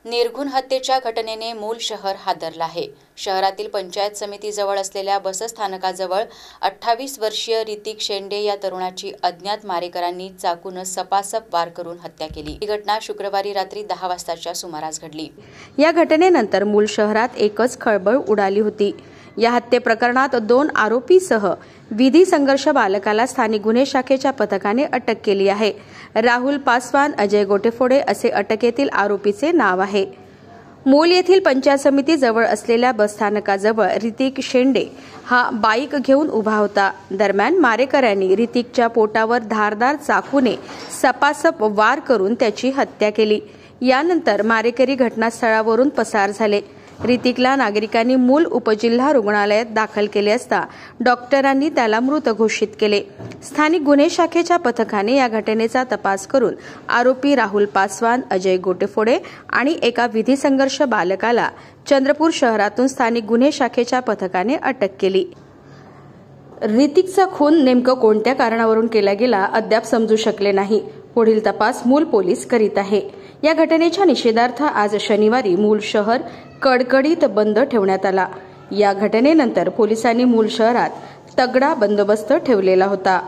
निर्घुण हत्येच्या घटनेने मूल शहर हादरलं आहे। शहरातील पंचायत समितीजवळ असलेल्या बसस्थानकाजवळ 28 वर्षीय ऋतिक शेंडे या तरुणाची अज्ञात मारेकऱ्यांनी चाकून सपासप वार करून हत्या केली। ही घटना शुक्रवारी रात्री 10 वाजताच्या सुमारास घडली। या घटनेनंतर मूल शहरात एकच खळबळ उडाली होती। या हत्ये प्रकरणात 2 आरोपीसह विधी संघर्ष बालकाला स्थानिक गुन्हे शाखेच्या पथकाने अटक केली आहे। राहुल पासवान, अजय गोटेफोडे असे अटकेतील आरोपीचे नाव आहे। मूल येथील पंचायत समिती जवळ असलेल्या बसस्थानकाजवळ ऋतिक शेंडे हा बाईक घेऊन उभा होता। दरम्यान मारेकऱ्यांनी ऋतिकच्या पोटावर धारदार चाकूने सपासप वार करून त्याची हत्या केली। यानंतर मारेकरी घटनास्थळावरून पसार झाले। ऋतिकला नागरिकांनी मूल उपजिल्हा रुग्णालयात दाखल केले असता डॉक्टरांनी त्याला मृत घोषित केले। स्थानिक गुन्हे शाखेच्या पथकाने या घटनेचा तपास करून आरोपी राहुल पासवान, अजय गोटेफोडे आणि एका विधी संघर्ष बालकाला चंद्रपूर शहरातून स्थानिक गुन्हे शाखेच्या पथकाने अटक केली। ऋतिकचा खून नेमकं कोणत्या कारणावरून केला गेला अद्याप समजू शकले नाही। पुढील तपास मूल पोलीस करीत आहे। या घटनेच्या निषेधार्थ आज शनिवारी मूल शहर कडकडीत बंद ठेवण्यात आला। या घटनेनंतर पोलिसांनी मूल शहरात तगडा बंदोबस्त ठेवलेला होता।